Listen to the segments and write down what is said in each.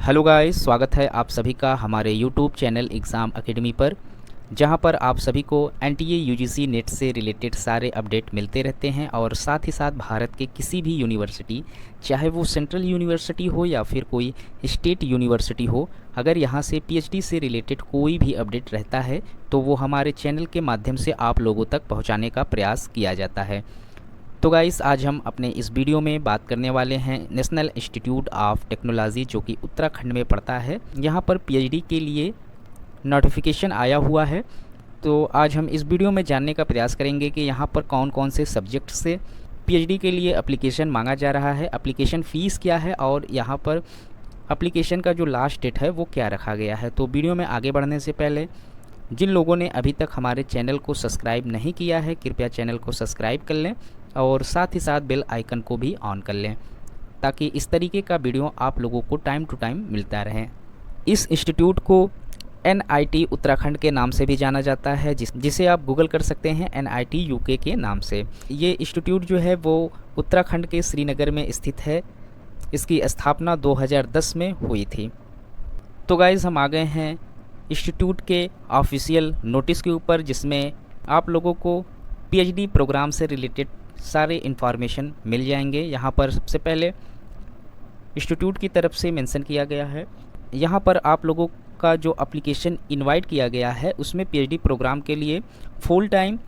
Hello guys, स्वागत है आप सभी का हमारे यूट्यूब चैनल एग्ज़ाम एकेडमी पर, जहां पर आप सभी को एनटीए यूजीसी नेट से रिलेटेड सारे अपडेट मिलते रहते हैं और साथ ही साथ भारत के किसी भी यूनिवर्सिटी, चाहे वो सेंट्रल यूनिवर्सिटी हो या फिर कोई स्टेट यूनिवर्सिटी हो, अगर यहां से पीएचडी से रिलेटेड कोई भी अपडेट रहता है तो वो हमारे चैनल के माध्यम से आप लोगों तक पहुँचाने का प्रयास किया जाता है। तो गाइस, आज हम अपने इस वीडियो में बात करने वाले हैं नेशनल इंस्टीट्यूट ऑफ टेक्नोलॉजी, जो कि उत्तराखंड में पड़ता है। यहाँ पर पीएचडी के लिए नोटिफिकेशन आया हुआ है। तो आज हम इस वीडियो में जानने का प्रयास करेंगे कि यहाँ पर कौन कौन से सब्जेक्ट से पीएचडी के लिए एप्लीकेशन मांगा जा रहा है, एप्लीकेशन फ़ीस क्या है और यहाँ पर एप्लीकेशन का जो लास्ट डेट है वो क्या रखा गया है। तो वीडियो में आगे बढ़ने से पहले जिन लोगों ने अभी तक हमारे चैनल को सब्सक्राइब नहीं किया है, कृपया चैनल को सब्सक्राइब कर लें और साथ ही साथ बेल आइकन को भी ऑन कर लें, ताकि इस तरीके का वीडियो आप लोगों को टाइम टू टाइम मिलता रहे। इस इंस्टीट्यूट को एनआईटी उत्तराखंड के नाम से भी जाना जाता है, जिसे आप गूगल कर सकते हैं एनआईटी यूके के नाम से। ये इंस्टीट्यूट जो है वो उत्तराखंड के श्रीनगर में स्थित है। इसकी स्थापना 2010 में हुई थी। तो गाइज़, हम आ गए हैं इंस्टीट्यूट के ऑफिशियल नोटिस के ऊपर, जिसमें आप लोगों को पीएचडी प्रोग्राम से रिलेटेड सारे इन्फॉर्मेशन मिल जाएंगे। यहाँ पर सबसे पहले इंस्टीट्यूट की तरफ से मेंशन किया गया है, यहाँ पर आप लोगों का जो एप्लीकेशन इनवाइट किया गया है उसमें पीएचडी प्रोग्राम के लिए फुल टाइम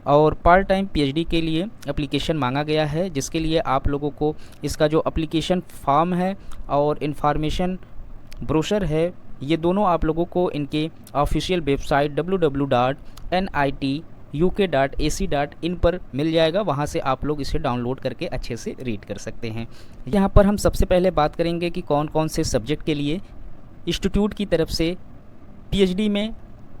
और पार्ट टाइम पीएचडी के लिए एप्लीकेशन मांगा गया है, जिसके लिए आप लोगों को इसका जो एप्लीकेशन फॉर्म है और इन्फॉर्मेशन ब्रोशर है, ये दोनों आप लोगों को इनके ऑफिशियल वेबसाइट www.nituk.ac.in पर मिल जाएगा। वहाँ से आप लोग इसे डाउनलोड करके अच्छे से रीड कर सकते हैं। यहाँ पर हम सबसे पहले बात करेंगे कि कौन कौन से सब्जेक्ट के लिए इंस्टीट्यूट की तरफ से पीएचडी में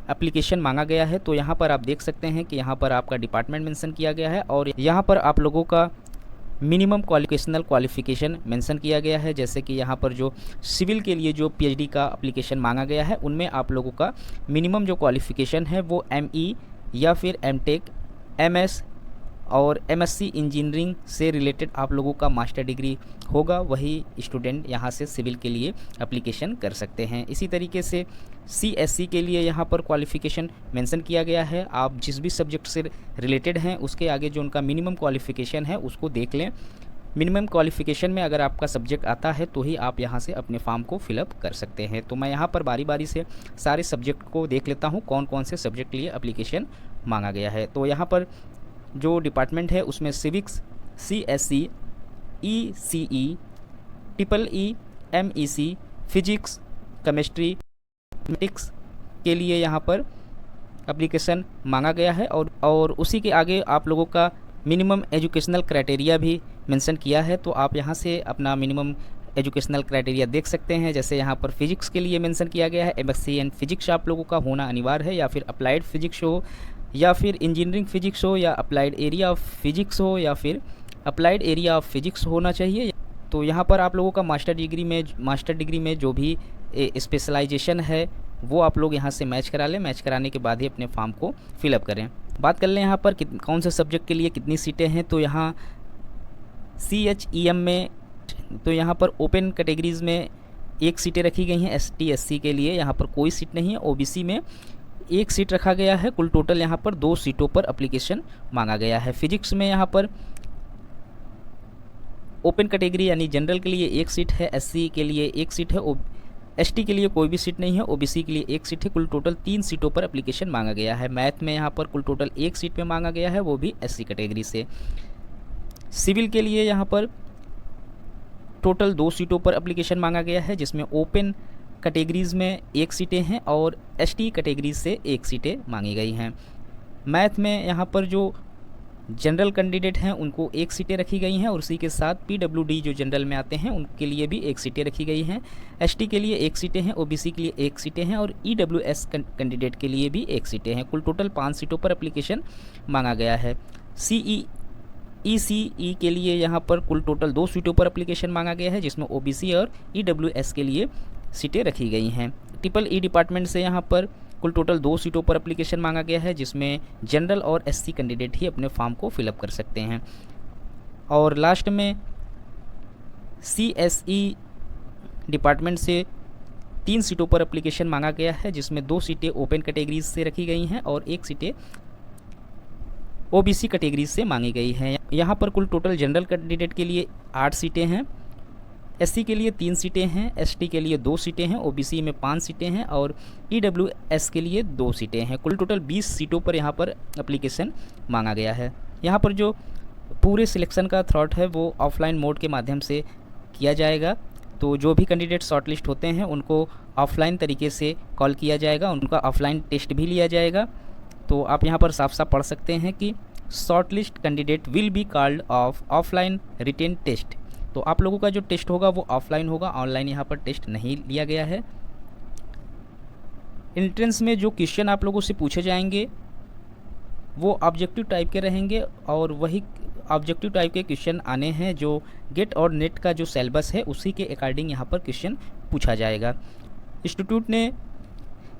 एप्लीकेशन मांगा गया है। तो यहाँ पर आप देख सकते हैं कि यहाँ पर आपका डिपार्टमेंट मेंशन किया गया है और यहाँ पर आप लोगों का मिनिमम क्वालिफ़िकेशन मेंशन किया गया है। जैसे कि यहाँ पर जो सिविल के लिए जो पीएचडी का एप्लीकेशन मांगा गया है, उनमें आप लोगों का मिनिमम जो क्वालिफ़िकेशन है वो एमई या फिर एमटेक, एमएस और एमएससी इंजीनियरिंग से रिलेटेड आप लोगों का मास्टर डिग्री होगा। वही स्टूडेंट यहाँ से सिविल के लिए एप्लीकेशन कर सकते हैं। इसी तरीके से सीएससी के लिए यहाँ पर क्वालिफ़िकेशन मेंशन किया गया है। आप जिस भी सब्जेक्ट से रिलेटेड हैं उसके आगे जो उनका मिनिमम क्वालिफ़िकेशन है उसको देख लें। मिनिमम क्वालिफ़िकेशन में अगर आपका सब्जेक्ट आता है तो ही आप यहाँ से अपने फॉर्म को फिलअप कर सकते हैं। तो मैं यहाँ पर बारी बारी से सारे सब्जेक्ट को देख लेता हूँ कौन कौन से सब्जेक्ट के लिए एप्लीकेशन मांगा गया है। तो यहाँ पर जो डिपार्टमेंट है उसमें civics, CSC, ECE, triple E, MEC, physics, chemistry, mathematics के लिए यहाँ पर एप्लीकेशन मांगा गया है और उसी के आगे आप लोगों का मिनिमम एजुकेशनल क्राइटेरिया भी मेंशन किया है। तो आप यहाँ से अपना मिनिमम एजुकेशनल क्राइटेरिया देख सकते हैं। जैसे यहाँ पर फिजिक्स के लिए मेंशन किया गया है एमएससी इन फिजिक्स आप लोगों का होना अनिवार्य है, या फिर अप्लाइड फिजिक्स हो, या फिर इंजीनियरिंग फिजिक्स हो, या अप्लाइड एरिया ऑफ फिजिक्स हो, या फिर अप्लाइड एरिया ऑफ फिजिक्स होना चाहिए। तो यहाँ पर आप लोगों का मास्टर डिग्री में जो भी स्पेशलाइजेशन है वो आप लोग यहाँ से मैच करा लें। मैच कराने के बाद ही अपने फॉर्म को फिलअप करें। बात कर लें यहाँ पर कौन से सब्जेक्ट के लिए कितनी सीटें हैं। तो यहाँ CHEM में तो यहाँ पर ओपन कैटेगरीज़ में 1 सीटें रखी गई हैं। ST SC के लिए यहाँ पर कोई सीट नहीं है। OBC में 1 सीट रखा गया है। कुल टोटल यहाँ पर 2 सीटों पर एप्लीकेशन मांगा गया है। फिजिक्स में यहाँ पर ओपन कैटेगरी यानी जनरल के लिए 1 सीट है, SC के लिए 1 सीट है, ST के लिए कोई भी सीट नहीं है, OBC के लिए 1 सीट है। कुल टोटल 3 सीटों पर एप्लीकेशन मांगा गया है। मैथ में यहाँ पर कुल टोटल 1 सीट पे मांगा गया है, वो भी SC कैटेगरी से। सिविल के लिए यहाँ पर टोटल 2 सीटों पर एप्लीकेशन मांगा गया है, जिसमें ओपन कैटेगरीज़ में 1 सीटें हैं और ST कैटेगरीज से 1 सीटें मांगी गई हैं। मैथ में यहाँ पर जो जनरल कैंडिडेट हैं उनको 1 सीटें रखी गई हैं और उसी के साथ PWD जो जनरल में आते हैं उनके लिए भी 1 सीटें रखी गई हैं। ST के लिए 1 सीटें हैं, OBC के लिए 1 सीटें हैं और EWS कैंडिडेट के लिए भी 1 सीटें हैं। कुल टोटल 5 सीटों पर एप्लीकेशन मांगा गया है। ECE के लिए यहाँ पर कुल टोटल 2 सीटों पर एप्लीकेशन मांगा गया है, जिसमें OBC और EWS के लिए सीटें रखी गई हैं। ट्रिपल ई डिपार्टमेंट से यहाँ पर कुल टोटल 2 सीटों पर एप्लीकेशन मांगा गया है, जिसमें जनरल और SC कैंडिडेट ही अपने फॉर्म को फिलअप कर सकते हैं। और लास्ट में CSE डिपार्टमेंट से 3 सीटों पर एप्लीकेशन मांगा गया है, जिसमें 2 सीटें ओपन कैटेगरीज से रखी गई हैं और 1 सीटें ओबीसी कैटेगरीज से मांगी गई हैं। यहाँ पर कुल टोटल जनरल कैंडिडेट के लिए 8 सीटें हैं, एससी के लिए 3 सीटें हैं, एसटी के लिए 2 सीटें हैं, ओबीसी में 5 सीटें हैं और ईडब्ल्यूएस के लिए 2 सीटें हैं। कुल टोटल 20 सीटों पर यहाँ पर एप्लीकेशन मांगा गया है। यहाँ पर जो पूरे सिलेक्शन का थ्रॉट है वो ऑफलाइन मोड के माध्यम से किया जाएगा। तो जो भी कैंडिडेट शॉर्टलिस्ट होते हैं उनको ऑफलाइन तरीके से कॉल किया जाएगा, उनका ऑफलाइन टेस्ट भी लिया जाएगा। तो आप यहाँ पर साफ साफ पढ़ सकते हैं कि shortlist candidate will be called offline written test. तो आप लोगों का जो टेस्ट होगा वो ऑफलाइन होगा, ऑनलाइन यहाँ पर टेस्ट नहीं लिया गया है। एंट्रेंस में जो क्वेश्चन आप लोगों से पूछे जाएंगे वो ऑब्जेक्टिव टाइप के रहेंगे और वही ऑब्जेक्टिव टाइप के क्वेश्चन आने हैं जो गेट और नेट का जो सिलेबस है उसी के अकॉर्डिंग यहाँ पर क्वेश्चन पूछा जाएगा। इंस्टीट्यूट ने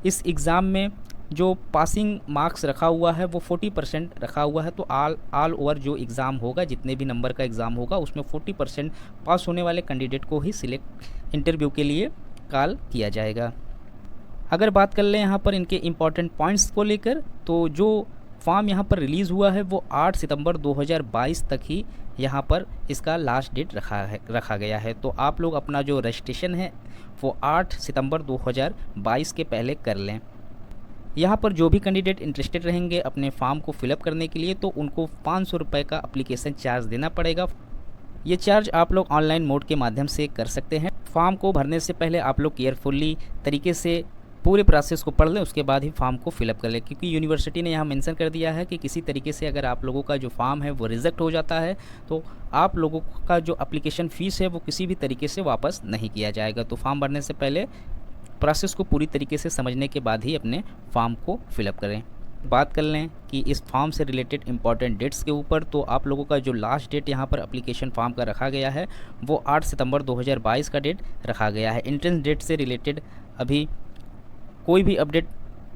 इस एग्ज़ाम में जो पासिंग मार्क्स रखा हुआ है वो 40% रखा हुआ है। तो ऑल ओवर जो एग्ज़ाम होगा, जितने भी नंबर का एग्ज़ाम होगा उसमें 40% पास होने वाले कैंडिडेट को ही सिलेक्ट इंटरव्यू के लिए कॉल किया जाएगा। अगर बात कर लें यहाँ पर इनके इम्पॉर्टेंट पॉइंट्स को लेकर, तो जो फॉर्म यहाँ पर रिलीज़ हुआ है वो 8 सितंबर 2022 तक ही यहाँ पर इसका लास्ट डेट रखा गया है। तो आप लोग अपना जो रजिस्ट्रेशन है वो 8 सितंबर 2022 के पहले कर लें। यहाँ पर जो भी कैंडिडेट इंटरेस्टेड रहेंगे अपने फॉर्म को फिलअप करने के लिए तो उनको 500 रुपये का एप्लीकेशन चार्ज देना पड़ेगा। ये चार्ज आप लोग ऑनलाइन मोड के माध्यम से कर सकते हैं। फॉर्म को भरने से पहले आप लोग केयरफुली तरीके से पूरे प्रोसेस को पढ़ लें, उसके बाद ही फॉर्म को फिलअप कर लें, क्योंकि यूनिवर्सिटी ने यहाँ मेंशन कर दिया है कि किसी तरीके से अगर आप लोगों का जो फॉर्म है वो रिजेक्ट हो जाता है तो आप लोगों का जो एप्लीकेशन फ़ीस है वो किसी भी तरीके से वापस नहीं किया जाएगा। तो फॉर्म भरने से पहले प्रोसेस को पूरी तरीके से समझने के बाद ही अपने फॉर्म को फिलअप करें। बात कर लें कि इस फॉर्म से रिलेटेड इंपॉर्टेंट डेट्स के ऊपर, तो आप लोगों का जो लास्ट डेट यहाँ पर एप्लीकेशन फॉर्म का रखा गया है वो 8 सितंबर 2022 का डेट रखा गया है। एंट्रेंस डेट से रिलेटेड अभी कोई भी अपडेट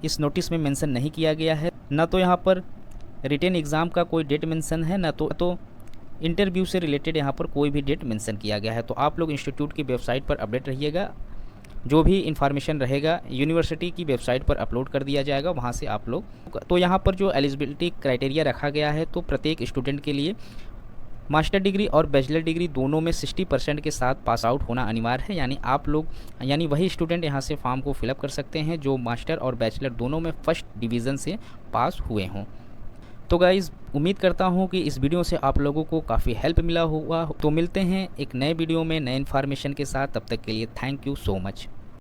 इस नोटिस में मेंशन नहीं किया गया है, ना तो यहाँ पर रिटेन एग्ज़ाम का कोई डेट मेंशन है, ना तो इंटरव्यू से रिलेटेड यहाँ पर कोई भी डेट मेंशन किया गया है। तो आप लोग इंस्टीट्यूट की वेबसाइट पर अपडेट रहिएगा, जो भी इन्फॉर्मेशन रहेगा यूनिवर्सिटी की वेबसाइट पर अपलोड कर दिया जाएगा, वहाँ से आप लोग। तो यहाँ पर जो एलिजिबिलिटी क्राइटेरिया रखा गया है तो प्रत्येक स्टूडेंट के लिए मास्टर डिग्री और बैचलर डिग्री दोनों में 60% के साथ पास आउट होना अनिवार्य है। यानी वही स्टूडेंट यहाँ से फॉर्म को फिलअप कर सकते हैं जो मास्टर और बैचलर दोनों में फर्स्ट डिवीज़न से पास हुए हों। तो गाइज़, उम्मीद करता हूँ कि इस वीडियो से आप लोगों को काफ़ी हेल्प मिला होगा। तो मिलते हैं एक नए वीडियो में नए इन्फॉर्मेशन के साथ, तब तक के लिए थैंक यू सो मच।